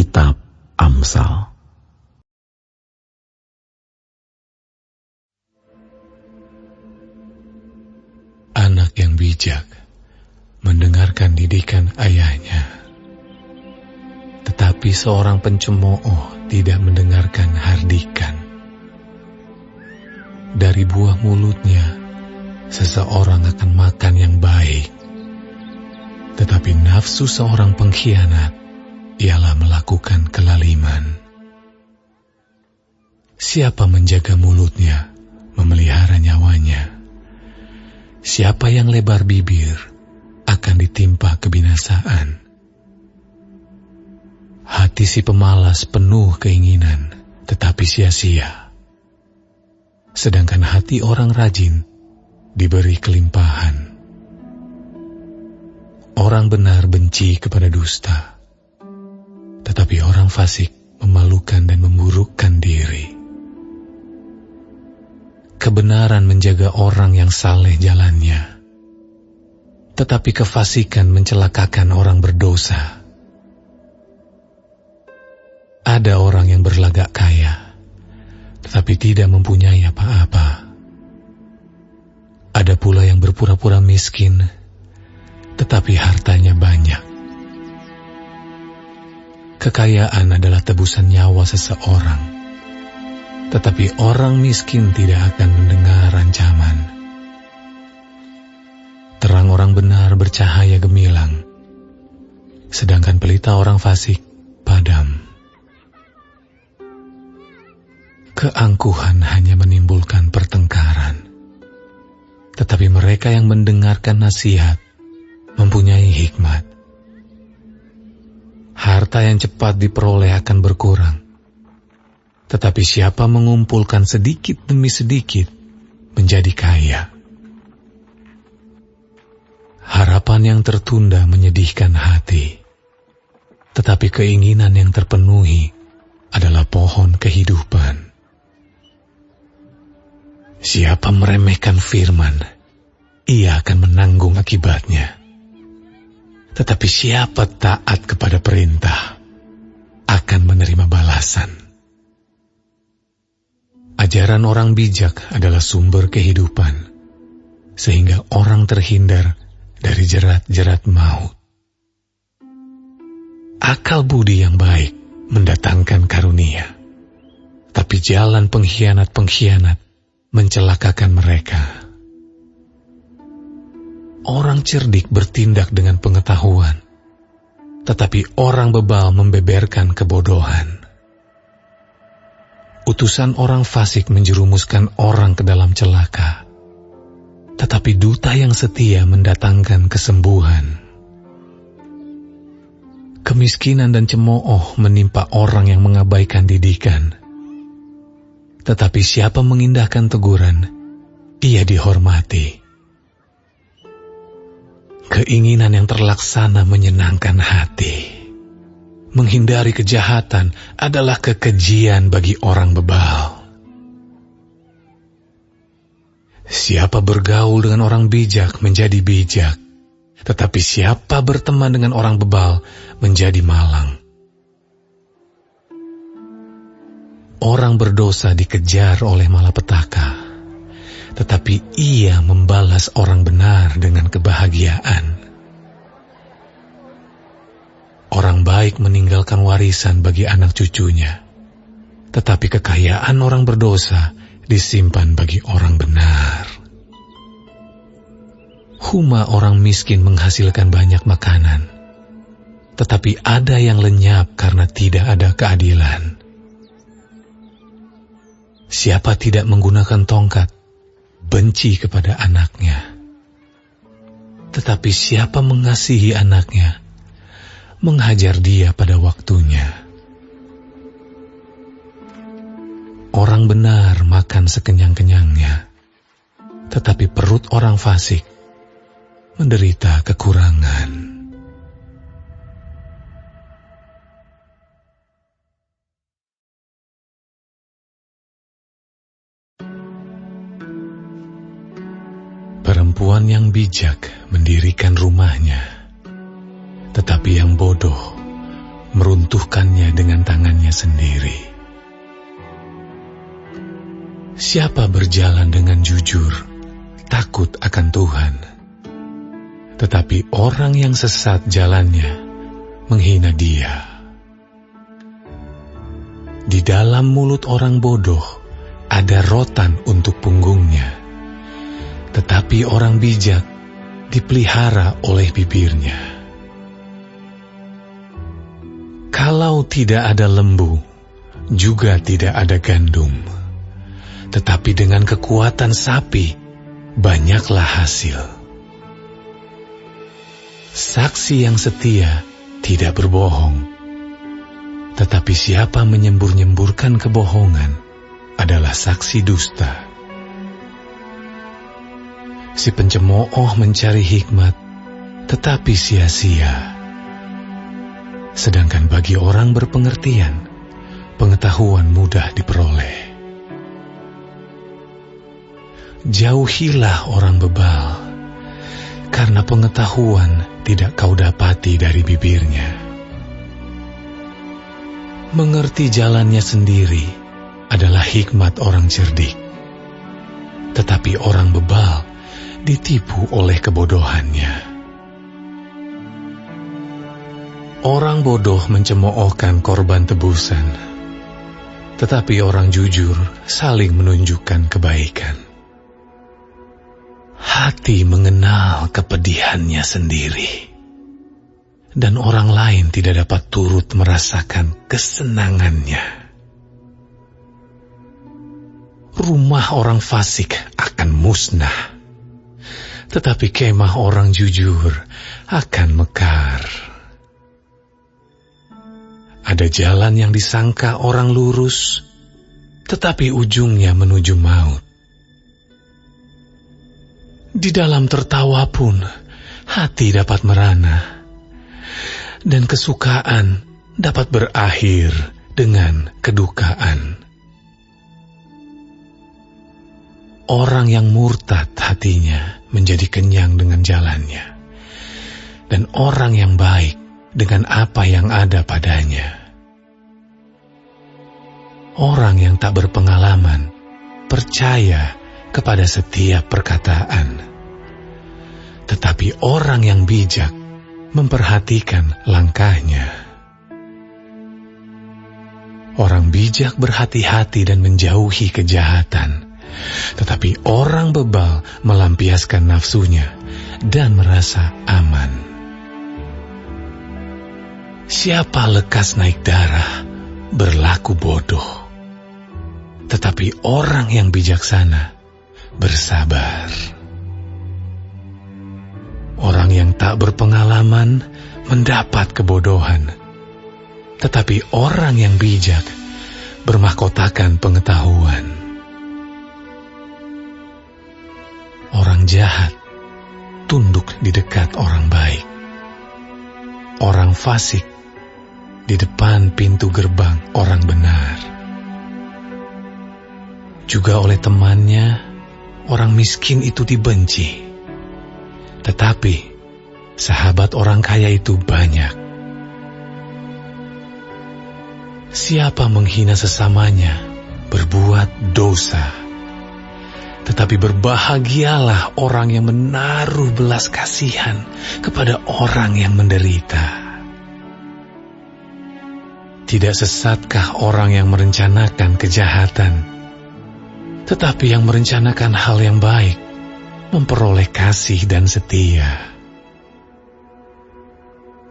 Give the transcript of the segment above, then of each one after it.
Kitab Amsal. Anak yang bijak mendengarkan didikan ayahnya, tetapi seorang pencemooh tidak mendengarkan hardikan. Dari buah mulutnya seseorang akan makan yang baik, tetapi nafsu seorang pengkhianat ialah melakukan kelaliman. Siapa menjaga mulutnya, memelihara nyawanya. Siapa yang lebar bibir akan ditimpa kebinasaan. Hati si pemalas penuh keinginan, tetapi sia-sia. Sedangkan hati orang rajin diberi kelimpahan. Orang benar benci kepada dusta, tetapi orang fasik memalukan dan memburukkan diri. Kebenaran menjaga orang yang saleh jalannya, tetapi kefasikan mencelakakan orang berdosa. Ada orang yang berlagak kaya, tetapi tidak mempunyai apa-apa. Ada pula yang berpura-pura miskin, tetapi hartanya banyak. Kekayaan adalah tebusan nyawa seseorang, tetapi orang miskin tidak akan mendengar ancaman. Terang orang benar bercahaya gemilang, sedangkan pelita orang fasik padam. Keangkuhan hanya menimbulkan pertengkaran, tetapi mereka yang mendengarkan nasihat mempunyai hikmat. Harta yang cepat diperoleh akan berkurang, tetapi siapa mengumpulkan sedikit demi sedikit menjadi kaya. Harapan yang tertunda menyedihkan hati, tetapi keinginan yang terpenuhi adalah pohon kehidupan. Siapa meremehkan firman, ia akan menanggung akibatnya. Tetapi siapa taat kepada perintah, akan menerima balasan. Ajaran orang bijak adalah sumber kehidupan, sehingga orang terhindar dari jerat-jerat maut. Akal budi yang baik mendatangkan karunia, tapi jalan pengkhianat-pengkhianat mencelakakan mereka. Orang cerdik bertindak dengan pengetahuan, tetapi orang bebal membeberkan kebodohan. Utusan orang fasik menjerumuskan orang ke dalam celaka, tetapi duta yang setia mendatangkan kesembuhan. Kemiskinan dan cemooh menimpa orang yang mengabaikan didikan, tetapi siapa mengindahkan teguran, ia dihormati. Keinginan yang terlaksana menyenangkan hati. Menghindari kejahatan adalah kekejian bagi orang bebal. Siapa bergaul dengan orang bijak menjadi bijak, tetapi siapa berteman dengan orang bebal menjadi malang. Orang berdosa dikejar oleh malapetaka, tetapi ia membalas orang benar dengan kebahagiaan. Orang baik meninggalkan warisan bagi anak cucunya, tetapi kekayaan orang berdosa disimpan bagi orang benar. Huma orang miskin menghasilkan banyak makanan, tetapi ada yang lenyap karena tidak ada keadilan. Siapa tidak menggunakan tongkat, benci kepada anaknya. Tetapi siapa mengasihi anaknya, menghajar dia pada waktunya. Orang benar makan sekenyang-kenyangnya, tetapi perut orang fasik menderita kekurangan. Perempuan yang bijak mendirikan rumahnya, tetapi yang bodoh merusak meruntuhkannya dengan tangannya sendiri. Siapa berjalan dengan jujur, takut akan Tuhan, tetapi orang yang sesat jalannya menghina Dia. Di dalam mulut orang bodoh ada rotan untuk punggungnya, tetapi orang bijak dipelihara oleh bibirnya. Kalau tidak ada lembu, juga tidak ada gandum, tetapi dengan kekuatan sapi banyaklah hasil. Saksi yang setia tidak berbohong, tetapi siapa menyembur-nyemburkan kebohongan adalah saksi dusta. Si pencemooh mencari hikmat, tetapi sia-sia. Sedangkan bagi orang berpengertian, pengetahuan mudah diperoleh. Jauhilah orang bebal, karena pengetahuan tidak kau dapati dari bibirnya. Mengerti jalannya sendiri adalah hikmat orang cerdik, tetapi orang bebal ditipu oleh kebodohannya. Orang bodoh mencemoohkan korban tebusan, tetapi orang jujur saling menunjukkan kebaikan. Hati mengenal kepedihannya sendiri, dan orang lain tidak dapat turut merasakan kesenangannya. Rumah orang fasik akan musnah, tetapi kemah orang jujur akan mekar. Ada jalan yang disangka orang lurus, tetapi ujungnya menuju maut. Di dalam tertawa pun hati dapat merana, dan kesukaan dapat berakhir dengan kedukaan. Orang yang murtad hatinya menjadi kenyang dengan jalannya, dan orang yang baik dengan apa yang ada padanya. Orang yang tak berpengalaman percaya kepada setiap perkataan, tetapi orang yang bijak memperhatikan langkahnya. Orang bijak berhati-hati dan menjauhi kejahatan, tetapi orang bebal melampiaskan nafsunya dan merasa aman. Siapa lekas naik darah berlaku bodoh, tetapi orang yang bijaksana bersabar. Orang yang tak berpengalaman mendapat kebodohan, tetapi orang yang bijak bermahkotakan pengetahuan. Orang jahat tunduk di dekat orang baik. Orang fasik di depan pintu gerbang orang benar. Juga oleh temannya, orang miskin itu dibenci. Tetapi sahabat orang kaya itu banyak. Siapa menghina sesamanya berbuat dosa, tetapi berbahagialah orang yang menaruh belas kasihan kepada orang yang menderita. Tidak sesatkah orang yang merencanakan kejahatan, tetapi yang merencanakan hal yang baik memperoleh kasih dan setia.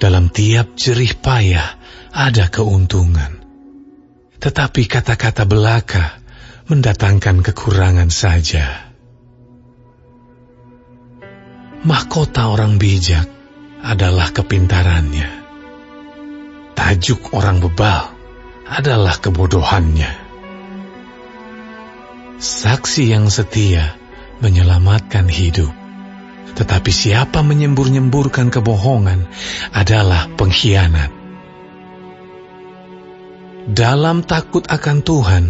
Dalam tiap jerih payah ada keuntungan, tetapi kata-kata belaka mendatangkan kekurangan saja. Mahkota orang bijak adalah kepintarannya. Tajuk orang bebal adalah kebodohannya. Saksi yang setia menyelamatkan hidup, tetapi siapa menyembur-nyemburkan kebohongan adalah pengkhianat. Dalam takut akan Tuhan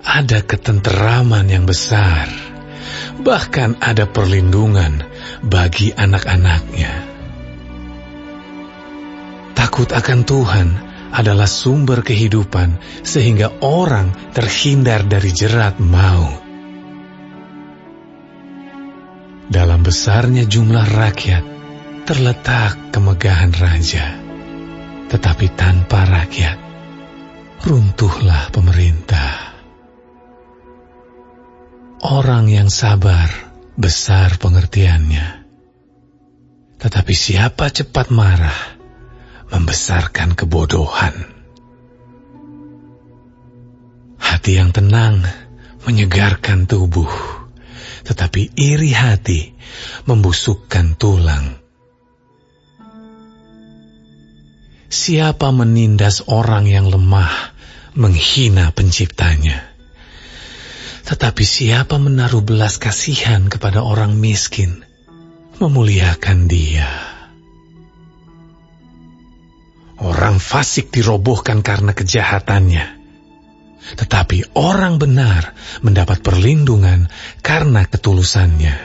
ada ketenteraman yang besar, bahkan ada perlindungan bagi anak-anaknya. Takut akan Tuhan adalah sumber kehidupan sehingga orang terhindar dari jerat maut. Dalam besarnya jumlah rakyat terletak kemegahan raja, tetapi tanpa rakyat runtuhlah pemerintah. Orang yang sabar besar pengertiannya, tetapi siapa cepat marah membesarkan kebodohan. Hati yang tenang menyegarkan tubuh, tetapi iri hati membusukkan tulang. Siapa menindas orang yang lemah menghina penciptanya, tetapi siapa menaruh belas kasihan kepada orang miskin memuliakan dia. Orang fasik dirobohkan karena kejahatannya, tetapi orang benar mendapat perlindungan karena ketulusannya.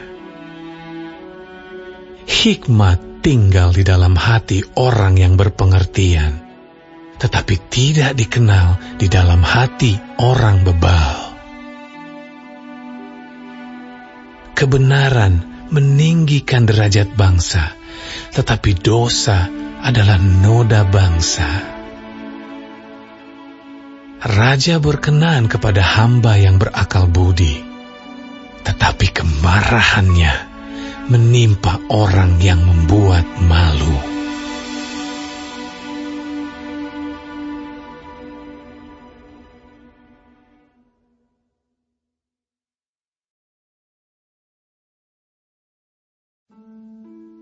Hikmat tinggal di dalam hati orang yang berpengertian, tetapi tidak dikenal di dalam hati orang bebal. Kebenaran meninggikan derajat bangsa, tetapi dosa adalah noda bangsa. Raja berkenan kepada hamba yang berakal budi, tetapi kemarahannya menimpa orang yang membuat malu.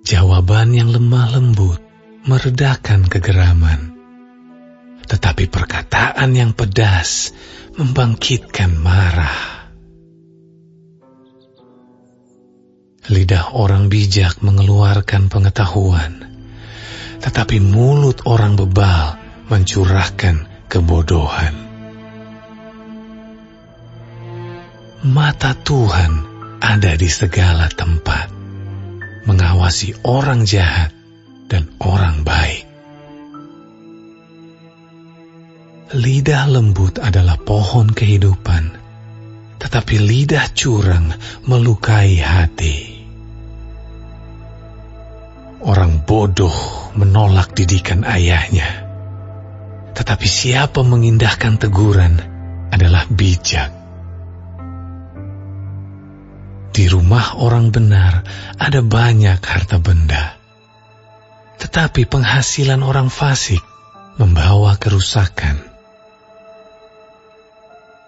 Jawaban yang lemah lembut meredakan kegeraman, tetapi perkataan yang pedas membangkitkan marah. Lidah orang bijak mengeluarkan pengetahuan, tetapi mulut orang bebal mencurahkan kebodohan. Mata Tuhan ada di segala tempat, mengawasi orang jahat dan orang baik. Lidah lembut adalah pohon kehidupan, tetapi lidah curang melukai hati. Orang bodoh menolak didikan ayahnya, tetapi siapa mengindahkan teguran adalah bijak. Di rumah orang benar ada banyak harta benda, tetapi penghasilan orang fasik membawa kerusakan.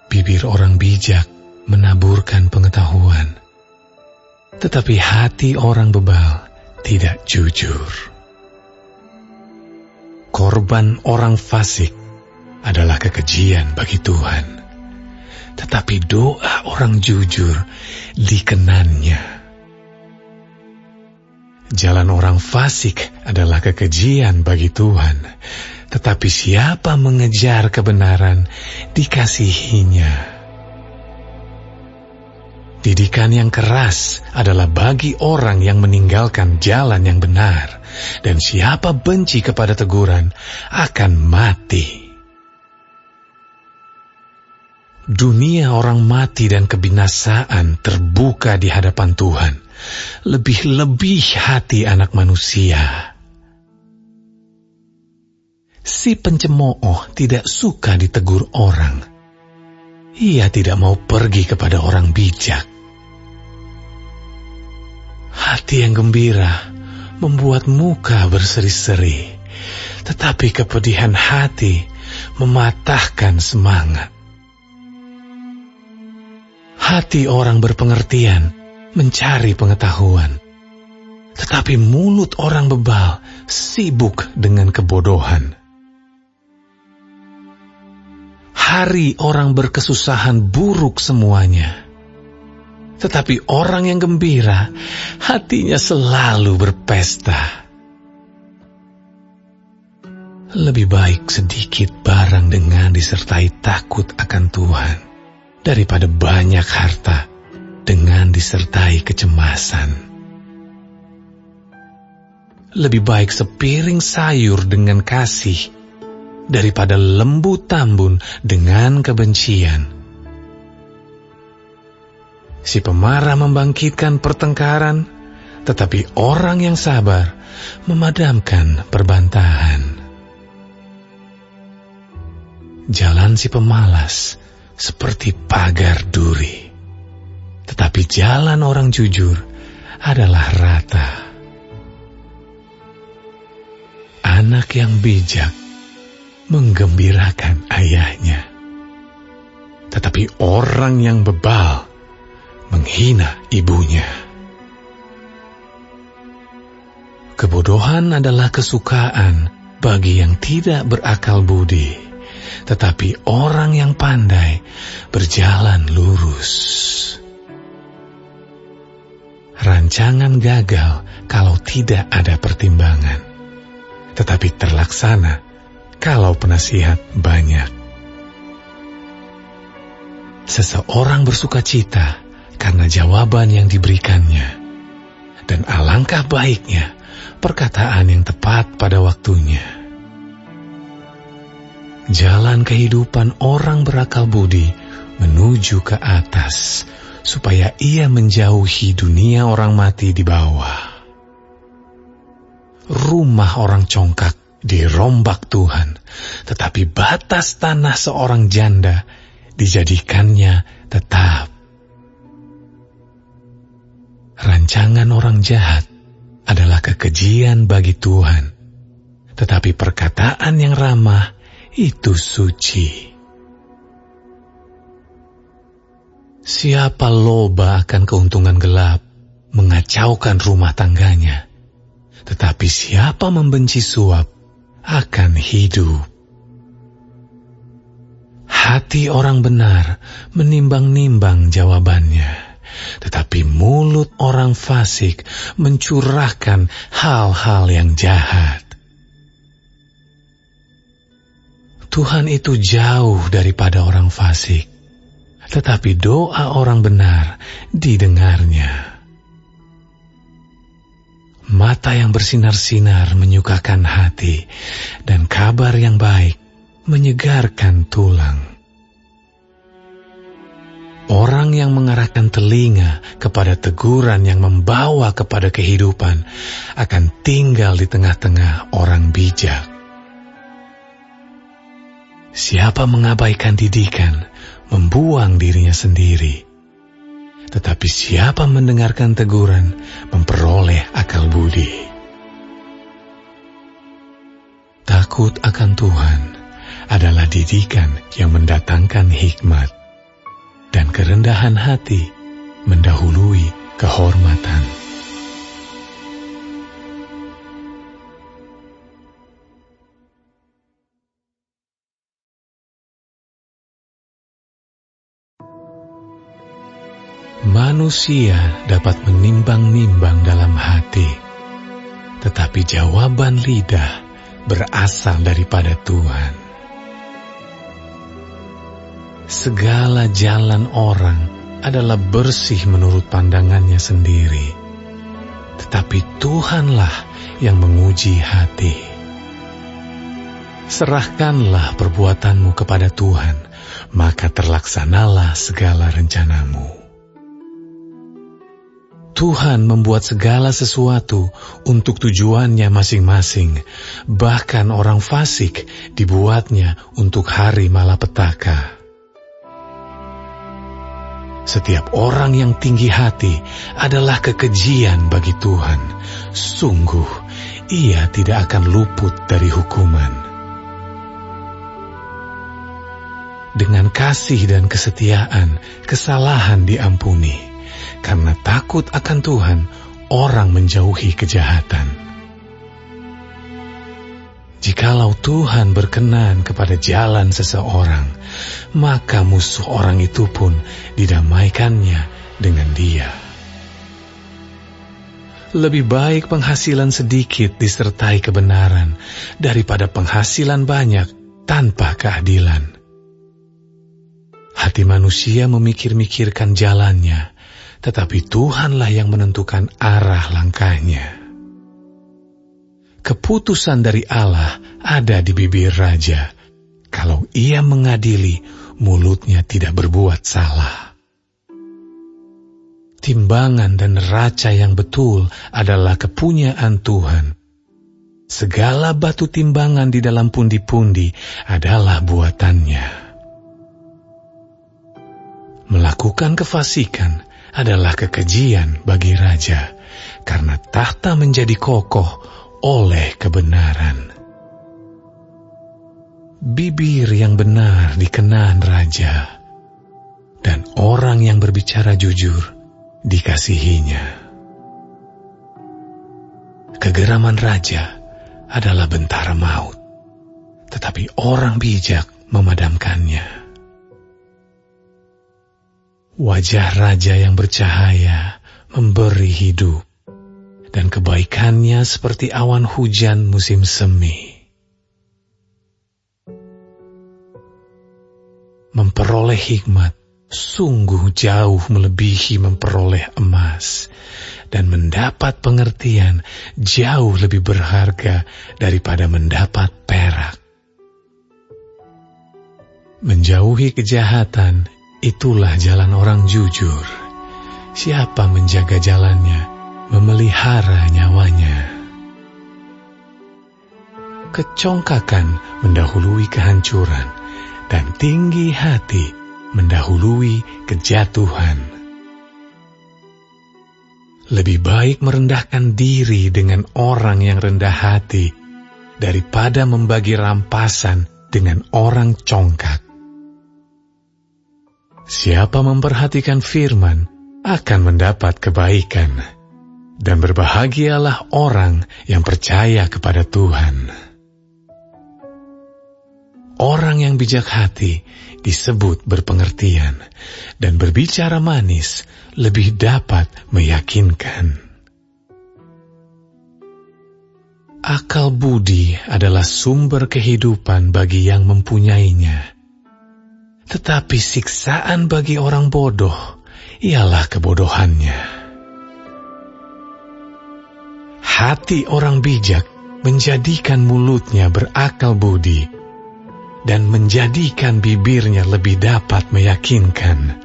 Bibir orang bijak menaburkan pengetahuan, tetapi hati orang bebal tidak jujur. Korban orang fasik adalah kekejian bagi Tuhan, tetapi doa orang jujur dikenannya. Jalan orang fasik adalah kekejian bagi Tuhan, tetapi siapa mengejar kebenaran dikasihinya. Didikan yang keras adalah bagi orang yang meninggalkan jalan yang benar, dan siapa benci kepada teguran akan mati. Dunia orang mati dan kebinasaan terbuka di hadapan Tuhan, lebih-lebih hati anak manusia. Si pencemooh tidak suka ditegur orang. Ia tidak mau pergi kepada orang bijak. Hati yang gembira membuat muka berseri-seri, tetapi kepedihan hati mematahkan semangat. Hati orang berpengertian mencari pengetahuan, tetapi mulut orang bebal sibuk dengan kebodohan. Hari orang berkesusahan buruk semuanya, tetapi orang yang gembira hatinya selalu berpesta. Lebih baik sedikit barang dengan disertai takut akan Tuhan, daripada banyak harta dengan disertai kecemasan. Lebih baik sepiring sayur dengan kasih daripada lembu tambun dengan kebencian. Si pemarah membangkitkan pertengkaran, tetapi orang yang sabar memadamkan perbantahan. Jalan si pemalas seperti pagar duri, tetapi jalan orang jujur adalah rata. Anak yang bijak menggembirakan ayahnya, tetapi orang yang bebal menghina ibunya. Kebodohan adalah kesukaan bagi yang tidak berakal budi, tetapi orang yang pandai berjalan lurus. Rancangan gagal kalau tidak ada pertimbangan, tetapi terlaksana kalau penasihat banyak. Seseorang bersukacita karena jawaban yang diberikannya, dan alangkah baiknya perkataan yang tepat pada waktunya. Jalan kehidupan orang berakal budi menuju ke atas, supaya ia menjauhi dunia orang mati di bawah. Rumah orang congkak dirombak Tuhan, tetapi batas tanah seorang janda dijadikannya tetap. Rancangan orang jahat adalah kekejian bagi Tuhan, tetapi perkataan yang ramah itu suci. Siapa loba akan keuntungan gelap, mengacaukan rumah tangganya, tetapi siapa membenci suap akan hidup. Hati orang benar menimbang-nimbang jawabannya, tetapi mulut orang fasik mencurahkan hal-hal yang jahat. Tuhan itu jauh daripada orang fasik, tetapi doa orang benar didengarnya. Mata yang bersinar-sinar menyukakan hati, dan kabar yang baik menyegarkan tulang. Orang yang mengarahkan telinga kepada teguran yang membawa kepada kehidupan akan tinggal di tengah-tengah orang bijak. Siapa mengabaikan didikan, membuang dirinya sendiri. Tetapi siapa mendengarkan teguran, memperoleh akal budi. Takut akan Tuhan adalah didikan yang mendatangkan hikmat, dan kerendahan hati mendahului kehormatan. Manusia dapat menimbang-nimbang dalam hati, tetapi jawaban lidah berasal daripada Tuhan. Segala jalan orang adalah bersih menurut pandangannya sendiri, tetapi Tuhanlah yang menguji hati. Serahkanlah perbuatanmu kepada Tuhan, maka terlaksanalah segala rencanamu. Tuhan membuat segala sesuatu untuk tujuannya masing-masing, bahkan orang fasik dibuatnya untuk hari malapetaka. Setiap orang yang tinggi hati adalah kekejian bagi Tuhan. Sungguh, ia tidak akan luput dari hukuman. Dengan kasih dan kesetiaan, kesalahan diampuni. Karena takut akan Tuhan, orang menjauhi kejahatan. Jikalau Tuhan berkenan kepada jalan seseorang, maka musuh orang itu pun didamaikannya dengan dia. Lebih baik penghasilan sedikit disertai kebenaran daripada penghasilan banyak tanpa keadilan. Hati manusia memikir-mikirkan jalannya, tetapi Tuhanlah yang menentukan arah langkahnya. Keputusan dari Allah ada di bibir raja, kalau ia mengadili, mulutnya tidak berbuat salah. Timbangan dan neraca yang betul adalah kepunyaan Tuhan. Segala batu timbangan di dalam pundi-pundi adalah buatannya. Melakukan kefasikan adalah kekejian bagi raja, karena tahta menjadi kokoh oleh kebenaran. Bibir yang benar dikenan raja, dan orang yang berbicara jujur dikasihinya. Kegeraman raja adalah bentara maut, tetapi orang bijak memadamkannya. Wajah raja yang bercahaya memberi hidup, dan kebaikannya seperti awan hujan musim semi. Memperoleh hikmat sungguh jauh melebihi memperoleh emas, dan mendapat pengertian jauh lebih berharga daripada mendapat perak. Menjauhi kejahatan, itulah jalan orang jujur. Siapa menjaga jalannya, memelihara nyawanya. Kecongkakan mendahului kehancuran, dan tinggi hati mendahului kejatuhan. Lebih baik merendahkan diri dengan orang yang rendah hati daripada membagi rampasan dengan orang congkak. Siapa memperhatikan firman akan mendapat kebaikan, dan berbahagialah orang yang percaya kepada Tuhan. Orang yang bijak hati disebut berpengertian, dan berbicara manis lebih dapat meyakinkan. Akal budi adalah sumber kehidupan bagi yang mempunyainya, tetapi siksaan bagi orang bodoh ialah kebodohannya. Hati orang bijak menjadikan mulutnya berakal budi, dan menjadikan bibirnya lebih dapat meyakinkan.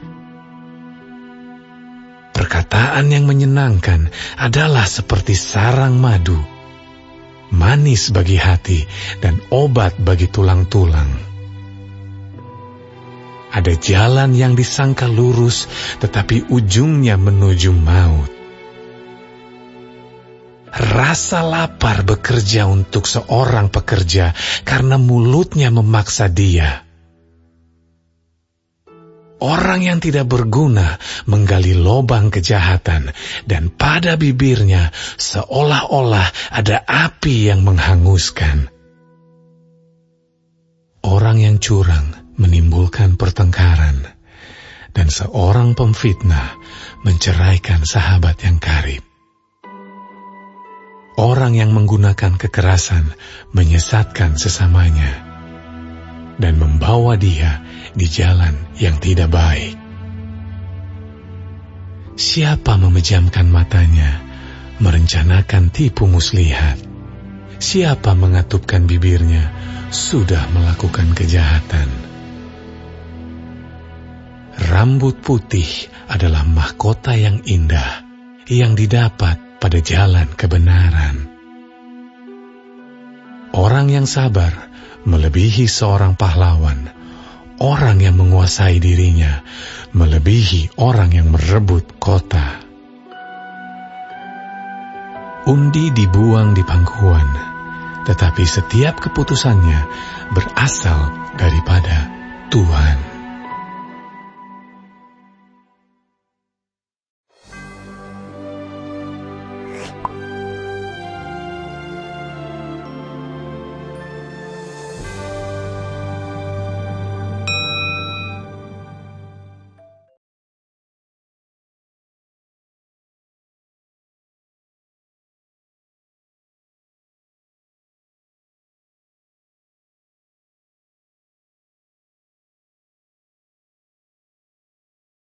Perkataan yang menyenangkan adalah seperti sarang madu, manis bagi hati dan obat bagi tulang-tulang. Ada jalan yang disangka lurus, tetapi ujungnya menuju maut. Rasa lapar bekerja untuk seorang pekerja karena mulutnya memaksa dia. Orang yang tidak berguna menggali lubang kejahatan, dan pada bibirnya seolah-olah ada api yang menghanguskan. Orang yang curang menimbulkan pertengkaran, dan seorang pemfitnah menceraikan sahabat yang karib. Orang yang menggunakan kekerasan menyesatkan sesamanya, dan membawa dia di jalan yang tidak baik. Siapa memejamkan matanya, merencanakan tipu muslihat. Siapa mengatupkan bibirnya, sudah melakukan kejahatan. Rambut putih adalah mahkota yang indah, yang didapat pada jalan kebenaran. Orang yang sabar melebihi seorang pahlawan. Orang yang menguasai dirinya melebihi orang yang merebut kota. Undi dibuang di pangkuan, tetapi setiap keputusannya berasal daripada Tuhan.